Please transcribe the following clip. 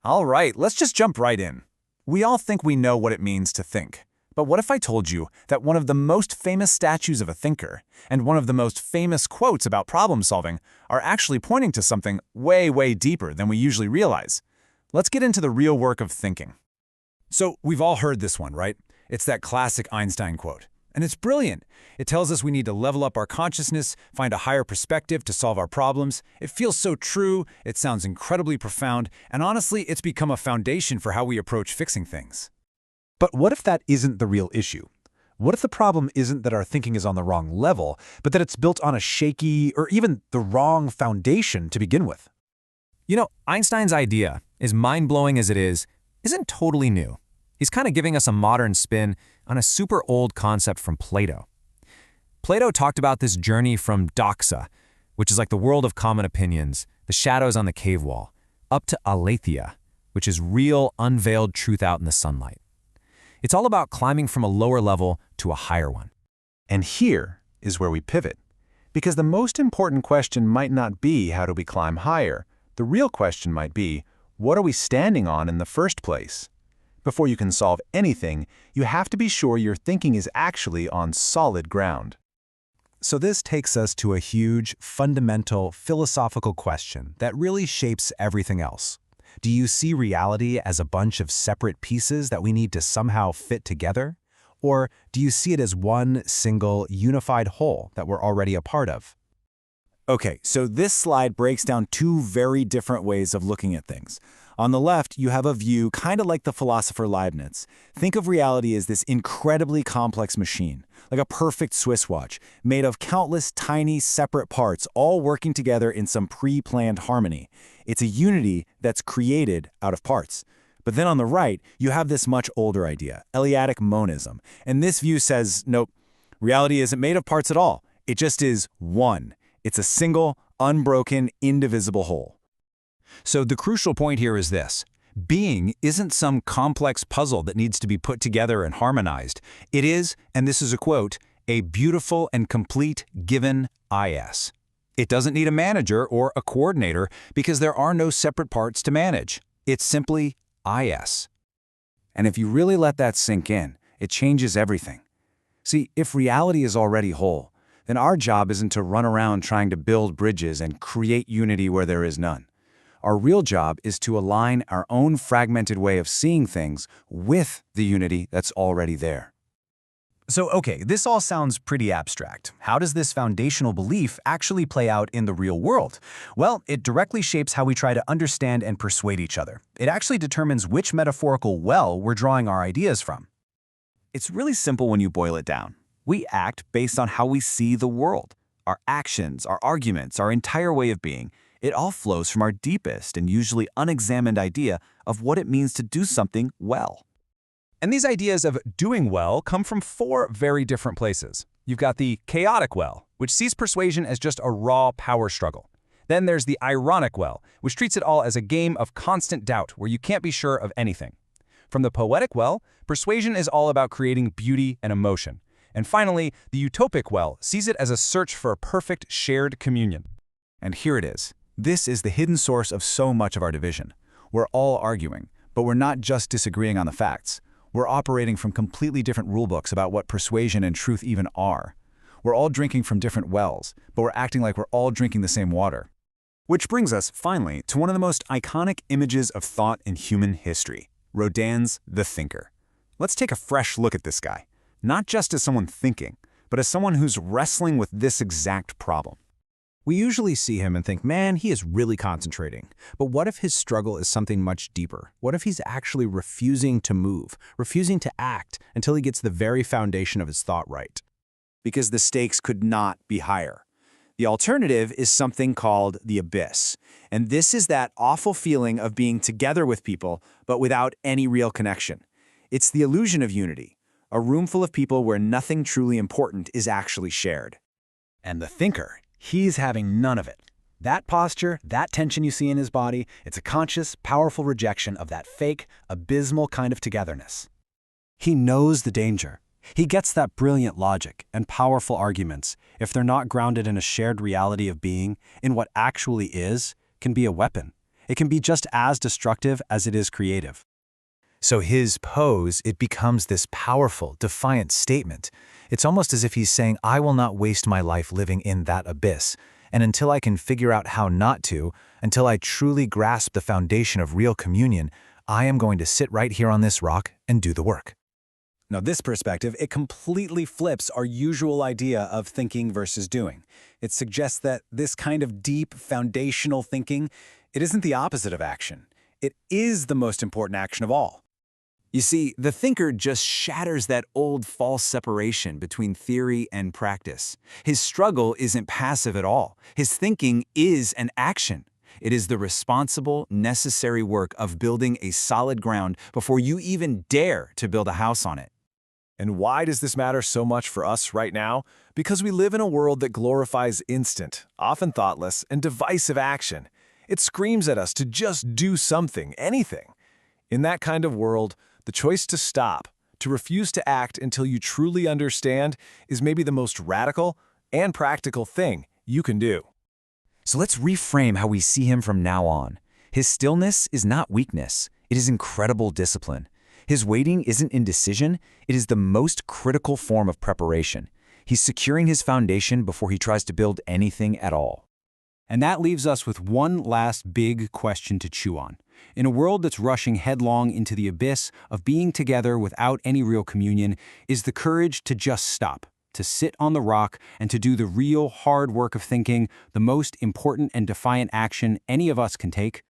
All right, let's just jump right in. We all think we know what it means to think. But what if I told you that one of the most famous statues of a thinker and one of the most famous quotes about problem solving are actually pointing to something way, way deeper than we usually realize? Let's get into the real work of thinking. So we've all heard this one, right? It's that classic Einstein quote. And it's brilliant. It tells us we need to level up our consciousness, find a higher perspective to solve our problems. It feels so true, it sounds incredibly profound, and honestly, it's become a foundation for how we approach fixing things. But what if that isn't the real issue? What if the problem isn't that our thinking is on the wrong level, but that it's built on a shaky or even the wrong foundation to begin with? You know, Einstein's idea, as mind-blowing as it is, isn't totally new. He's kind of giving us a modern spin on a super old concept from Plato. Plato talked about this journey from doxa, which is like the world of common opinions, the shadows on the cave wall, up to aletheia, which is real, unveiled truth out in the sunlight. It's all about climbing from a lower level to a higher one. And here is where we pivot. Because the most important question might not be how do we climb higher. The real question might be, what are we standing on in the first place? Before you can solve anything, you have to be sure your thinking is actually on solid ground. So this takes us to a huge, fundamental, philosophical question that really shapes everything else. Do you see reality as a bunch of separate pieces that we need to somehow fit together? Or do you see it as one single, unified whole that we're already a part of? Okay, so this slide breaks down two very different ways of looking at things. On the left, you have a view kind of like the philosopher Leibniz. Think of reality as this incredibly complex machine, like a perfect Swiss watch, made of countless tiny separate parts all working together in some pre-planned harmony. It's a unity that's created out of parts. But then on the right, you have this much older idea, Eleatic monism. And this view says, nope, reality isn't made of parts at all. It just is one. It's a single, unbroken, indivisible whole. So the crucial point here is this. Being isn't some complex puzzle that needs to be put together and harmonized. It is, and this is a quote, a beautiful and complete given is. It doesn't need a manager or a coordinator because there are no separate parts to manage. It's simply is. And if you really let that sink in, it changes everything. See, if reality is already whole, then our job isn't to run around trying to build bridges and create unity where there is none. Our real job is to align our own fragmented way of seeing things with the unity that's already there. So, okay, this all sounds pretty abstract. How does this foundational belief actually play out in the real world? Well, it directly shapes how we try to understand and persuade each other. It actually determines which metaphorical well we're drawing our ideas from. It's really simple when you boil it down. We act based on how we see the world. Our actions, our arguments, our entire way of being, it all flows from our deepest and usually unexamined idea of what it means to do something well. And these ideas of doing well come from four very different places. You've got the chaotic well, which sees persuasion as just a raw power struggle. Then there's the ironic well, which treats it all as a game of constant doubt where you can't be sure of anything. From the poetic well, persuasion is all about creating beauty and emotion. And finally, the utopic well sees it as a search for a perfect shared communion. And here it is. This is the hidden source of so much of our division. We're all arguing, but we're not just disagreeing on the facts. We're operating from completely different rulebooks about what persuasion and truth even are. We're all drinking from different wells, but we're acting like we're all drinking the same water. Which brings us, finally, to one of the most iconic images of thought in human history, Rodin's The Thinker. Let's take a fresh look at this guy, not just as someone thinking, but as someone who's wrestling with this exact problem. We usually see him and think, man, he is really concentrating. But what if his struggle is something much deeper? What if he's actually refusing to move, refusing to act until he gets the very foundation of his thought right? Because the stakes could not be higher. The alternative is something called the abyss. And this is that awful feeling of being together with people, but without any real connection. It's the illusion of unity, a room full of people where nothing truly important is actually shared. And the thinker, he's having none of it. That posture, that tension you see in his body, it's a conscious, powerful rejection of that fake, abysmal kind of togetherness. He knows the danger. He gets that brilliant logic and powerful arguments, if they're not grounded in a shared reality of being, in what actually is, can be a weapon. It can be just as destructive as it is creative. So his pose, it becomes this powerful, defiant statement. It's almost as if he's saying, I will not waste my life living in that abyss. And until I can figure out how not to, until I truly grasp the foundation of real communion, I am going to sit right here on this rock and do the work. Now, this perspective, it completely flips our usual idea of thinking versus doing. It suggests that this kind of deep, foundational thinking, it isn't the opposite of action. It is the most important action of all. You see, the thinker just shatters that old false separation between theory and practice. His struggle isn't passive at all. His thinking is an action. It is the responsible, necessary work of building a solid ground before you even dare to build a house on it. And why does this matter so much for us right now? Because we live in a world that glorifies instant, often thoughtless, and divisive action. It screams at us to just do something, anything. In that kind of world, the choice to stop, to refuse to act until you truly understand, is maybe the most radical and practical thing you can do. So let's reframe how we see him from now on. His stillness is not weakness. It is incredible discipline. His waiting isn't indecision. It is the most critical form of preparation. He's securing his foundation before he tries to build anything at all. And that leaves us with one last big question to chew on. In a world that's rushing headlong into the abyss of being together without any real communion, is the courage to just stop, to sit on the rock, and to do the real hard work of thinking the most important and defiant action any of us can take?